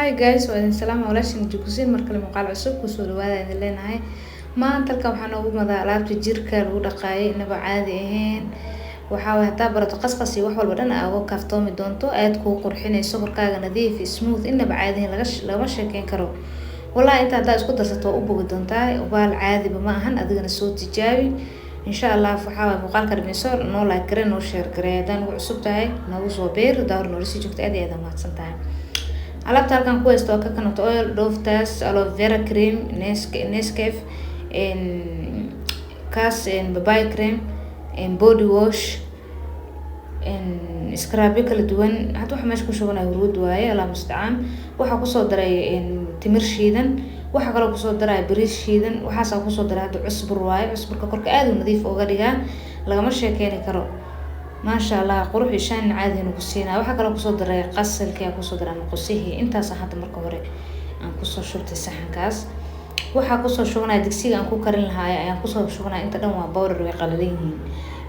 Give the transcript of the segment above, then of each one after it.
Hi guys, waa idin salaam walaashin jikusin markale muuqaal cusub ku soo dhawaada idin leenahay. Maanta halkan waxaan ugu madaa alaabta jirka lagu dhaqaayay inaba caadi ahayn. Waxa way hataa barato qasqas iyo wax walba dhan aa uga kaaftoomi doonto aad ku qurxinayso korkaaga nadiif smooth inaba caadi ahayn lagama sheekeyn karo. Wallahi inta hadda isku darsato u bogi doontaa ubaal caadiba ma ahan adigana soo tijaabi. Insha Allah waxa way muuqaalka dhimeyso noo like garee noo share garee hadaan ugu cusub tahay nagu soo beer daar noo si joogto aad iyo aad mahadsan tahay. Alaabta halkan ku haysto coconut oil, Dove-taas, aloe vera cream, Nescafe, kaas papaya cream, body wash, scrub kala duwan. Hadda waxa meesha ku shubanayo huruud waaye Allah musta'an. Waxa ku soo daray timir shiidan, waxa kale oo ku soo daray bariis shiidan, waxa ku soo daray hadda cusbur waaye. Cusburka korka aad u nadiif uga dhigaa lagama sheekeyn karo. ما شاء الله قروح يشان عادي نقصينا waxa kale ku soo daray qasalka ku soo daray qosihi intaas hadda marka hore aan ku soo shubtay saxankaas waxa ku soo shubnaa digsiga aan ku karin lahaay ayaan ku soo shubnaa inta dhan waa powder way qalalayeen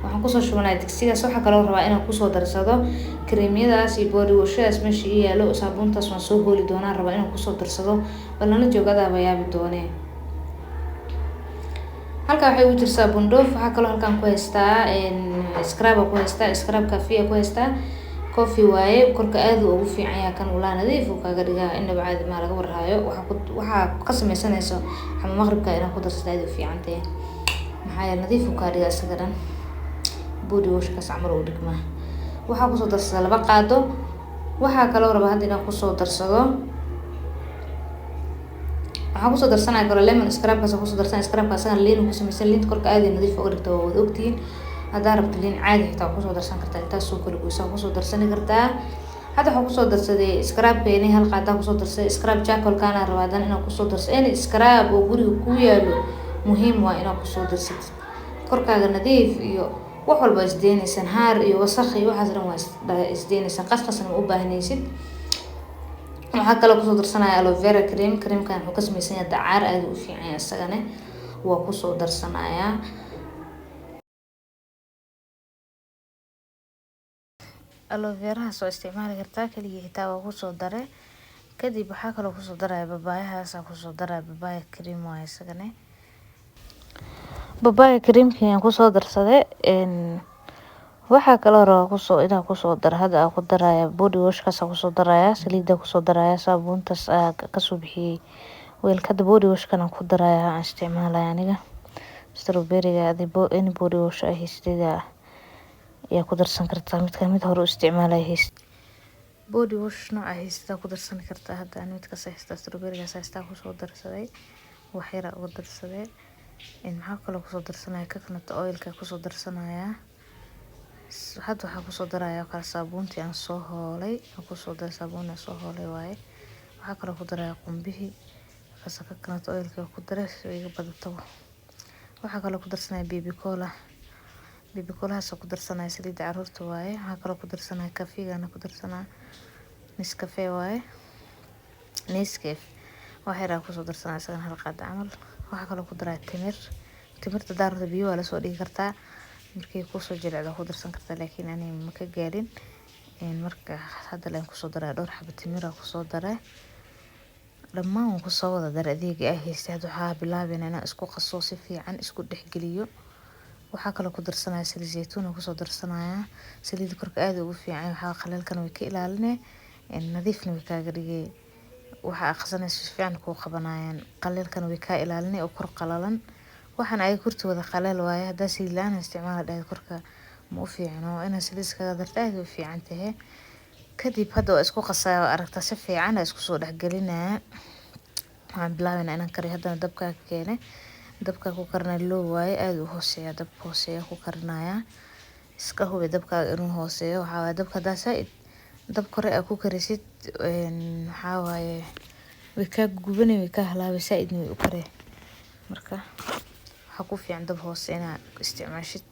waxaan ku soo shubnaa digsigaas waxa kale oo rabaa inaan ku soo darsado kreemiyadaas iyo body washaas meesha yaalo saabuuntaas waan soo hooli doonaa rabaa inaan ku soo darsado balana joogada yaabi doonee halka waxay u jirtaa bundoof waxa kale halkan ku haystaa scrub ku haystaa scrub coffee ku haystaa coffee waaye korka aad ugu fiican yahay kan wala nadiif oo kaga dhigaa inaba caadi ma laga warhayo waxa ka sameeysanayso ama maqribka inaan ku darsato aad u fiican tahay maxay nadiif oo ka dhigaa isaga dhan body wash ka samar oo dhigma waxa ku soo darsada laba qaado waxa kale oo rabaa hadda inaan ku soo darsado waxaan ku soo darsanay karo lemon scrub ka soo darsanay scrub ka asaga liin ku sameeysan liin korka aad nadiif uga dhigto oo ogtiin hadaa rabto liin caadi xitaa ku soo darsan kartaa intaas soo kala goyso ku soo darsan kartaa hadda waxaan ku soo darsaday scrub beeni hal qaada ku soo darsaday scrub charcoal kana rabaadan inaan ku soo darso scrub oo guriga ku yaalo muhiim waa inaan ku soo darsato korkaaga nadiif iyo wax walba isdeenaysan haar iyo wasakh iyo waxaas dhan waa isdeenaysan qasqasna u baahnaysid waxa kale ku soo darsanaya aloe vera cream creamkan wuxuu ka sameeysan yahay dacar aad u fiican yahay asagana waa ku soo darsanaya aloe vera soo isticmaali kartaa kaliya xitaa waa ku soo daray kadib waxa kale oo ku soo daray babayahaas ku soo daray babaya cream waa isagana babaya creamkiin ku soo darsaday waxa kale oo ku soo ina ku soo dar hada ku daraya body wash ka soo daraya saliida ku soo daraya saabuuntas ka soo bixiyay weelka body wash kana ku daraya aan isticmaalaya aniga strawberry ga in body wash ay histida ya ku darsan kartaa mid hore u isticmaalay hist body wash nooca hista ku darsan kartaa hadda mid ka saysta strawberry ga saysta ku soo darsaday wax yar ugu darsaday waxa kale oo ku soo darsanaya coconut oil ka ku soo darsanaya hadda waxa ku soo daraya kala saabuuntii aan soo hoolay ku soo daray saabuuna soo hoolay waaye waxa kale oo ku daraya qumbihi kasaka coconut oil ka ku daray iga badato waxa kale oo ku darsanaya baby cola soo ku darsanaya saliida caruurta waaye waxa kale oo ku darsanaya kafeegana ku darsanaya Nescafe waaye Nescafe waxa yar ku soo darsanaya isaga hal qaad camal waxa kale oo ku daraya timirta daarada biyo waa la soo dhigi kartaa markii ku soo jilecdo ku darsan kartaa laakiin ani ma ka gaarin marka hadda leen ku soo daray dhowr xabad timir ku soo daray dhammaan ku soo wada daray adeega ay haystay waxa bilaabeen inaan isku qaso si fiican isku dhexgeliyo waxa kale oo ku darsanaya saliid zeytuun ku soo darsanaya saliid korka aad ugu fiican waxa qalalkan way ka ilaalinay nadiifna way kaaga dhigay waxa aqsanayso si fiican ku qabanayaan qalalkan way ka ilaalinay oo kor qalalan waxaan ay kurti wada qalal waaye hada si laan isticmaal dhahay korka ma u fiicno ina saliis kaga dartay u fiican tahay kadib hadda isku qasayo aragta si fiican isku soo dhaxgelinaa waxaan bilaabana inaan kariyo hadda dabka keenay dabka ku karnaa loo waaye aad u hooseeya dabka hooseeya ku karnaya iska hubi dabka inuu hooseeyo waxa dabka daasay dab kore ku karisid waxa waaye way ka gubanay way ka halaabaysaa idin u kare marka waxa ku fiican dab hoose ina isticmaashid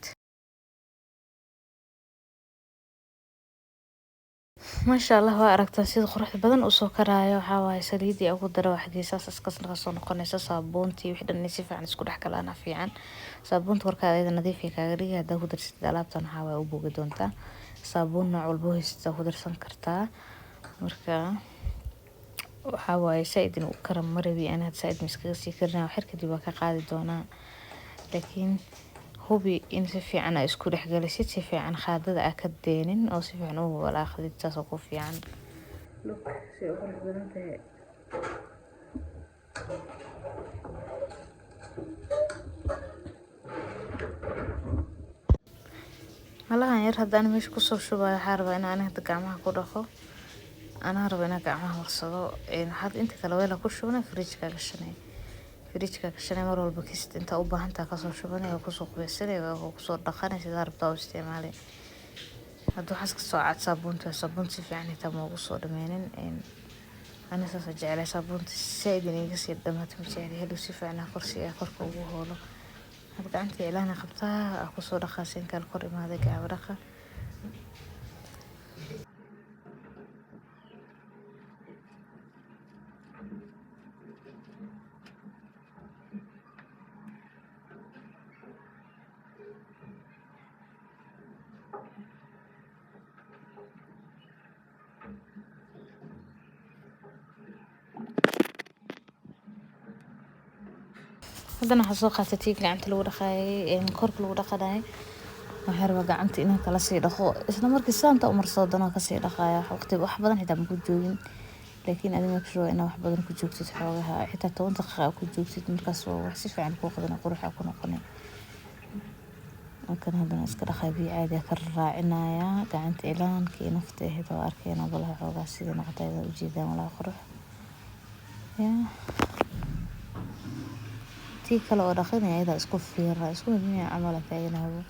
ما شاء الله waa aragtaa sida qurux badan u soo karaayo waxa waaye saliidii ugu daro wax geesaas iska soo noqonaysa saabuuntii wixii dhan si fiican isku dhex galana fiican saabuunta warkaada nadiif ah kaaga dhigay hada ku darsid alaabtan waxa way u bogi doontaa saabuun nooc walba haysta ku darsan kartaa marka waxaa waaye saaid inuu karam marabi anaad saaid miskaga sii karina xir kadib waa ka qaadi doonaa laakiin hubi in si fiican aa isku dhexgalisid si fiican qaadada aa ka deenin oo si fiican u walaaqdid taas oo ku fiican look si u qurux badan tahay malahan yar haddaan meesha kusoo shubayo waxaa rabaa in aan hadda gacmaha ku dhaqo anaa raba inaan gacmaha marsado waxaad inta kale weela ku shubnay fridge ka gashanay mar walba kasta inta u baahan tahay kasoo shubanay oo kusoo qubaysanay oo kusoo dhaqanay sidaa rabtaa u isticmaalay hadda waxaas ka soo cad saabuunta si fiican xitaa ma ugu soo dhameynin ana saas jeclay saabuunta saaid inay iga sii dhamaato ma jecli hadhow si fiican korsiga korka ugu hoolo had gacanta ilaana qabtaa kusoo dhaqaasin kal kor imaaday gacmo dhaqa haddana waxaa soo qaatay tii gacanta lagu dhaqaayay korka lagu dhaqanayay waxaa rabaa gacanta inaan kala sii dhaqo isla markii saanta u marsado dana kasii dhaqaaya waqti wax badan xitaa ma ku joogin laakiin adiga ma sure inaa wax badan ku joogtid xoogaha xitaa 10 daqiiqo ku joogtid markaas oo wax si fiican ku qadana qurux ku noqonay markan haddana iska dhaqay biyo caadi ka raacinaya gacanta ilaankii nafta ahayd oo arkayna balaha xoogaa sida noqotay u jeedaan wala qurux tii kale oo dhaqanaya isku fiira isku mid camal taaganaabo